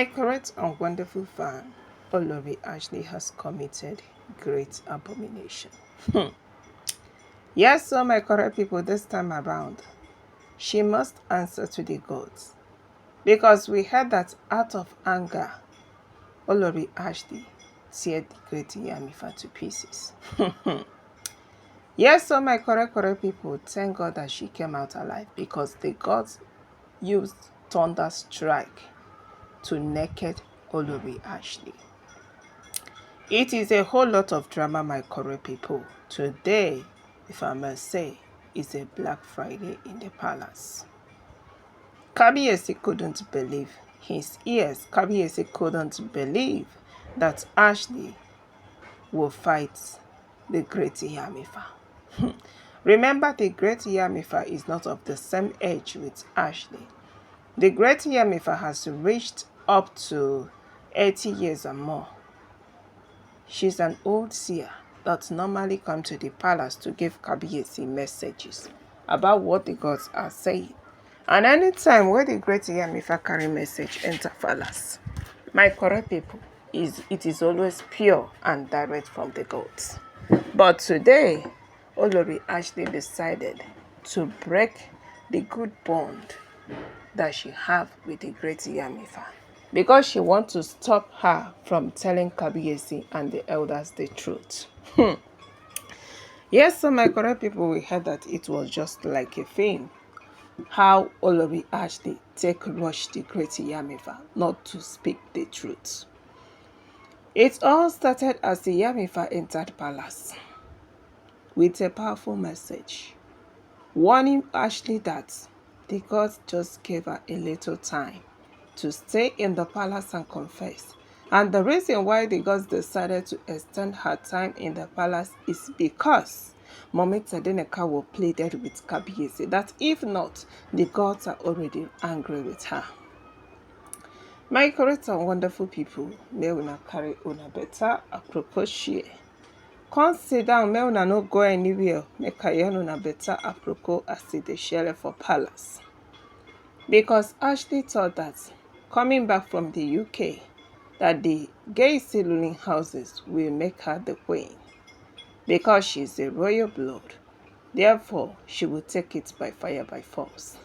My correct and wonderful fan, Olori Ashley has committed great abomination. Yes, so my correct people, this time around, she must answer to the gods. Because we heard that out of anger, Olori Ashley teared the Great Iyamifa to pieces. Yes, so my correct people, thank God that she came out alive because the gods used thunder strike to naked Olori Ashley. It is a whole lot of drama, my correct people. Today, if I must say, is a Bláck Friday in the palace. Kabiyesi couldn't believe his ears. Kabiyesi couldn't believe that Ashley will fight the Great Iyamifa. Remember, the Great Iyamifa is not of the same age with Ashley. The Great Iyamifa has reached up to 80 years or more. She's an old seer that normally comes to the palace to give Kabiyesi messages about what the gods are saying. And anytime where the Great Iyamifa carry message enter palace, my correct people, it is always pure and direct from the gods. But today, Olori Ashley decided to break the good bond that she have with the Great Iyamifa because she wants to stop her from telling Kabiyesi and the elders the truth. Yes, so my correct people, we heard that it was just like a film. How Olori Ashley take rush the Great Iyamifa not to speak the truth. It all started as the Iyamifa entered palace with a powerful message, warning Ashley that the gods just gave her a little time to stay in the palace and confess. And the reason why the gods decided to extend her time in the palace is because Mummy Tadenikawo pleaded with Kabiyesi that if not, the gods are already angry with her. My correct and wonderful people, may una carry una better apropos share. Come sit down, may una no go anywhere, make I yarn una better apropos as they share for palace. Because Ashley thought that coming back from the UK, that the gay ruling houses will make her the queen. Because she is a royal blood, therefore she will take it by fire by force.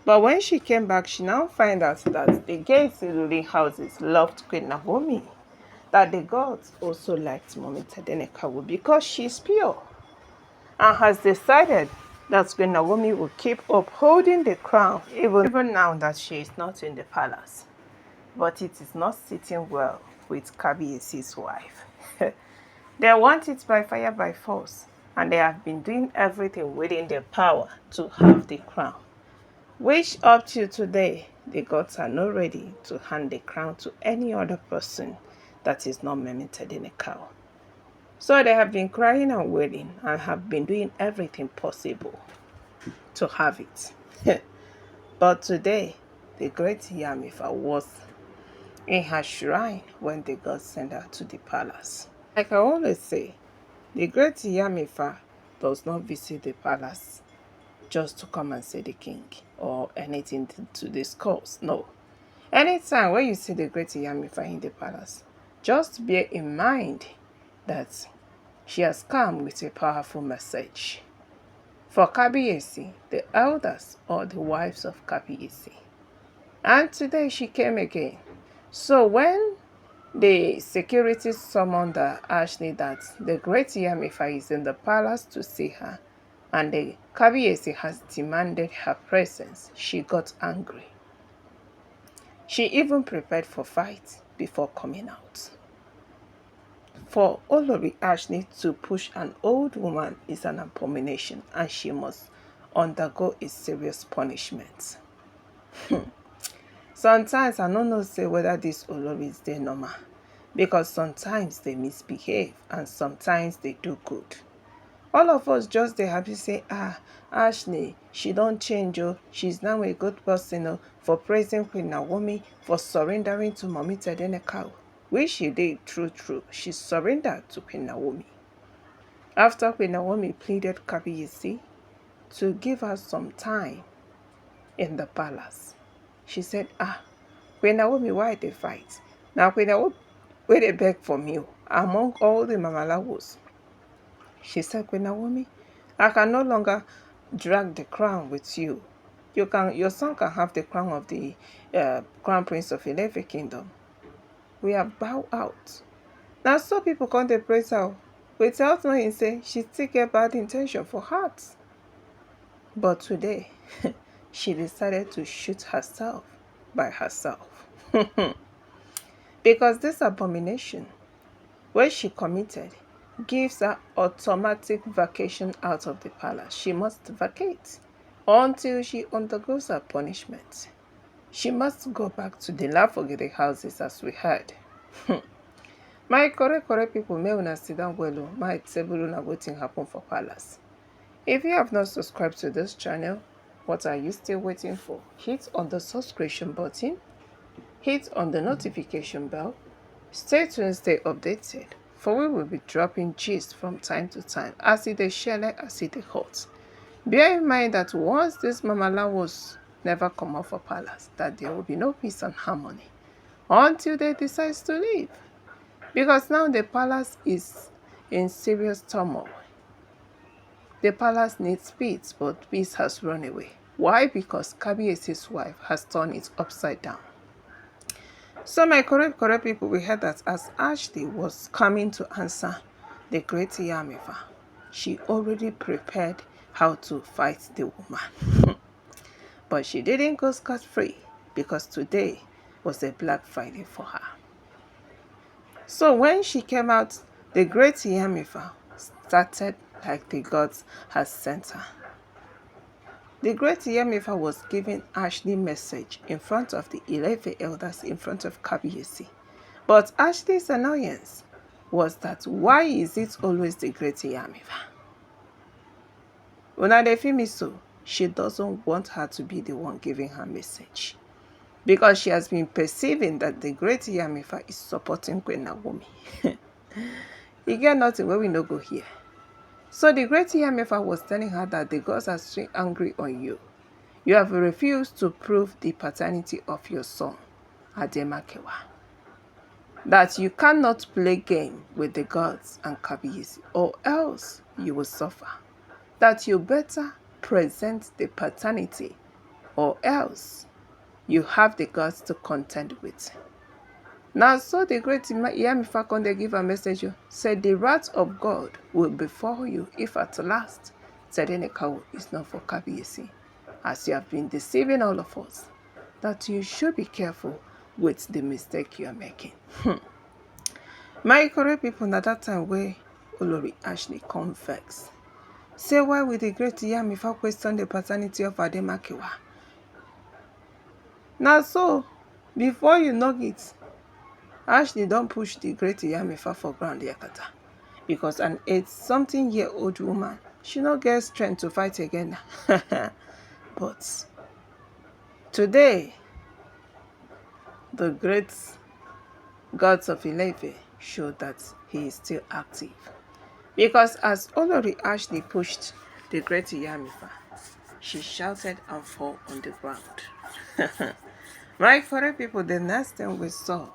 But when she came back, she now found out that the gay ruling houses loved Queen Naomi, that the gods also liked Mummy Tadenikawo because she's pure, and has decided that Queen Naomi will keep upholding the crown even now that she is not in the palace. But it is not sitting well with Kabiyesi's wife. They want it by fire by force, and they have been doing everything within their power to have the crown, which up to today, the gods are not ready to hand the crown to any other person that is not Mummy Tadenikawo. So they have been crying and wailing and have been doing everything possible to have it. But today, the Great Iyamifa was in her shrine when the gods sent her to the palace. Like I always say, the Great Iyamifa does not visit the palace just to come and see the king or anything to discuss. No. Anytime when you see the Great Iyamifa in the palace, just bear in mind that she has come with a powerful message for Kabiyesi, the elders or the wives of Kabiyesi. And today she came again. So when the security summoned Ashley that the Great Iyamifa is in the palace to see her, and the Kabiyesi has demanded her presence, she got angry. She even prepared for fight before coming out. For Olori Ashley to push an old woman is an abomination, and she must undergo a serious punishment. Sometimes I don't know say whether this Olori is there normal, because sometimes they misbehave and sometimes they do good. All of us just dey happy say, Ashley, she don't change, oh, she's now a good person, oh, for praising Queen Naomi, for surrendering to Mummy Tadenikawo, which she did true. She surrendered to Queen Naomi. After Queen Naomi pleaded Kabiyesi to give her some time in the palace, she said, Queen Naomi, why they fight? Now Queen Naomi, where they beg for meal among all the mamalawos. She said, Queen Naomi, I can no longer drag the crown with you. Your son can have the crown of the crown prince of Ilefe kingdom. We have bowed out. Now so people come to praise her without knowing say she still get bad intention for heart. But today, she decided to shoot herself by herself. Because this abomination, when she committed, gives her automatic vacation out of the palace. She must vacate until she undergoes her punishment. She must go back to the Lafogede houses as we heard. My correct people, may una sit down well, my table una wetin happen for palace. If you have not subscribed to this channel, what are you still waiting for? Hit on the subscription button, hit on the notification bell. Stay tuned, stay updated, for we will be dropping gist from time to time as it is shele, as it is hot. Bear in mind that once this mamalawos never come out for palace, that there will be no peace and harmony until they decide to leave. Because now the palace is in serious turmoil. The palace needs peace, but peace has run away. Why? Because Kabiesi's wife has turned it upside down. So my correct people, we heard that as Ashley was coming to answer the Greát Iyamifa, she already prepared how to fight the woman. But she didn't go scot-free because today was a Bláck Friday for her. So when she came out, the Greát Iyamifa started like the gods had sent her. The Greát Iyamifa was giving Ashley message in front of the Ilefe elders, in front of Kabiesi. But Ashley's annoyance was that why is it always the Greát Iyamifa? Una dey feel me so, she doesn't want her to be the one giving her message. Because she has been perceiving that the Greát Iyamifa is supporting Queen Naomi. You get nothing where we no go here. So the Greát Iyamifa was telling her that the gods are still angry on you. You have refused to prove the paternity of your son, Ademakewa. That you cannot play game with the gods and Kabiesi, or else you will suffer. That you better present the paternity, or else you have the gods to contend with. Now, so the Greát Iyamifa come they give a message, said the wrath of God will befall you if at last Sedenekawo is not for Kabiesi, as you have been deceiving all of us, that you should be careful with the mistake you are making. My correct people, at that time where Olori Ashley come vex, say why will the Greát Iyamifa question the paternity of Ademakewa? Now so, before you know it, Ashley don't push the Greát Iyamifa for ground yakata. Because an 8-something-year-old woman, she not get strength to fight again. But today, the great gods of Ilefe showed that he is still active. Because as Olori Ashley pushed the Greát Iyamifa, she shouted and fell on the ground. My correct people, the next thing we saw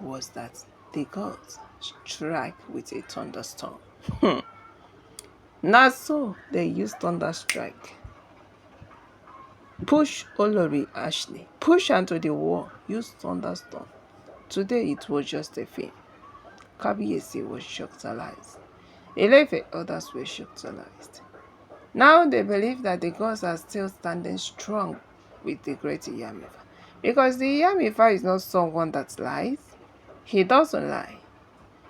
was that the gods strike with a thunderstorm. Not so they used thunderstrike. Push Olori Ashley. Push her to the wall. Use thunderstorm. Today it was just a film. Kabiesi was shocked-alized. Ilefe others were shocked-alized. Now they believe that the gods are still standing strong with the Greát Iyamifa. Because the Iyamifa is not someone that lies. He doesn't lie.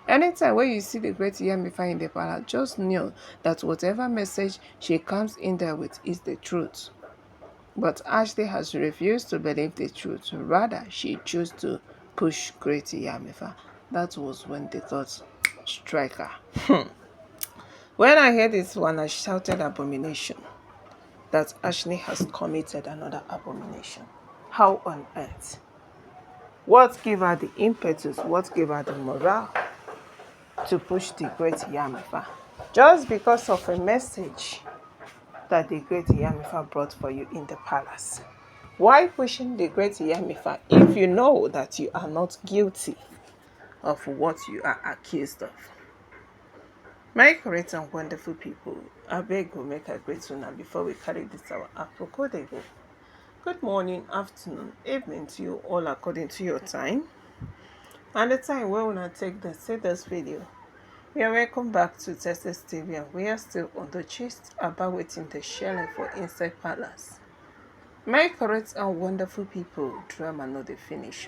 Anytime when you see the Greát Iyamifa in the palace, just know that whatever message she comes in there with is the truth. But Ashley has refused to believe the truth. Rather, she chose to push Greát Iyamifa. That was when the gods strike her. When I heard this one, I shouted abomination. That Ashley has committed another abomination. How on earth? What gave her the impetus? What gave her the morale to push the Greát Iyamifa? Just because of a message that the Greát Iyamifa brought for you in the palace. Why pushing the Greát Iyamifa if you know that you are not guilty of what you are accused of? My correct and wonderful people, I beg you make a great una before we carry this our apropos dey go. Good morning, afternoon, evening to you all according to your time. And the time where una take the see this video. We are welcome back to Texas TV, and we are still on the gist about wetin dey shele for inside palace. My correct and wonderful people, drama no dey finish.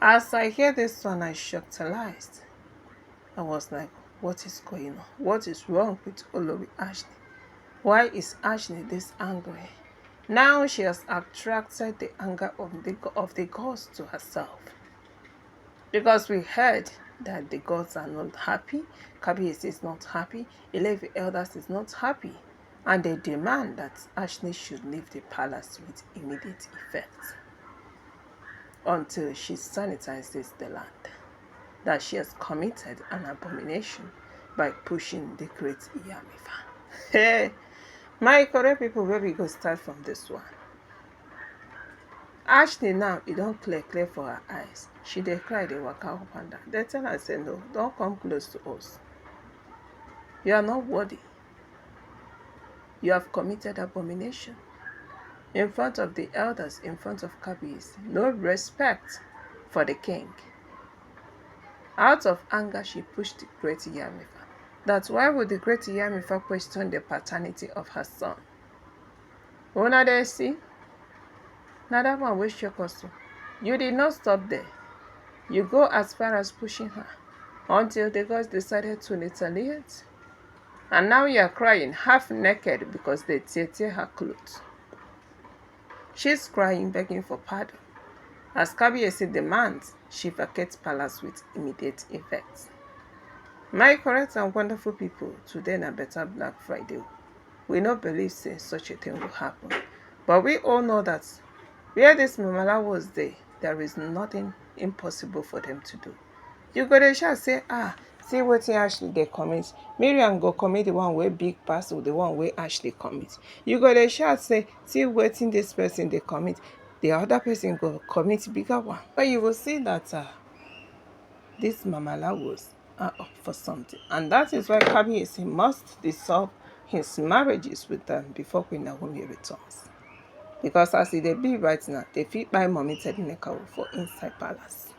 As I hear this one, I shocked. I was like, what is going on? What is wrong with Olori Ashley? Why is Ashley this angry? Now she has attracted the anger of the gods to herself. Because we heard that the gods are not happy, Kabiyesi is not happy, 11 elders is not happy, and they demand that Ashley should leave the palace with immediate effect until she sanitizes the land, that she has committed an abomination by pushing the Greát Iyamifa. Hey, my correct people, where we go start from this one. Ashley now, it don't clear for her eyes. She dey cry, dey waka up and down. They tell her, say, no, don't come close to us. You are not worthy. You have committed abomination. In front of the elders, in front of Kabiyesi, no respect for the king. Out of anger, she pushed the Greát Iyamifa. That's why would the Greát Iyamifa question the paternity of her son? Una dey see? Now that one wey shock us. You did not stop there. You go as far as pushing her until the gods decided to retaliate. And now you are crying half naked because they tear her clothes. She's crying, begging for pardon. As Kabiyesi demands, she vacates palace with immediate effect. My correct and wonderful people, today na better Bláck Friday. We no believe say such a thing will happen. But we all know that where this Mamala was there is nothing impossible for them to do. You go dey shout say, see wetin Ashley dey commit. Mariam go commit the one wey big pass or the one wey Ashley commit. You go dey shout say, see wetin this person dey commit. The other person go commit bigger one. But you will see that this Mamala was up for something. And that is why Kabiyesi must dissolve his marriages with them before Queen Naomi returns. Because as it be right now, they fit buy mommy Tedinekawo for inside palace.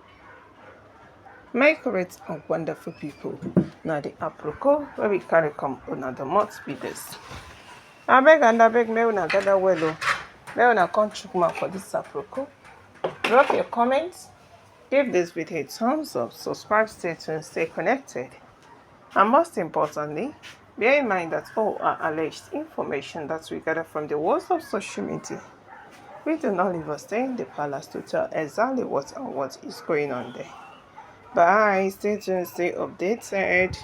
My correct and wonderful people, now the aproko where we carry come on the month be this. I beg, may una gather well, may una come check mouth for this aproko. Drop your comments, give this video a thumbs up, subscribe, stay tuned, stay connected. And most importantly, bear in mind that all are alleged information that we gather from the walls of social media. We do not leave us stay in the palace to tell exactly what is going on there. Bye. Stay tuned, stay updated.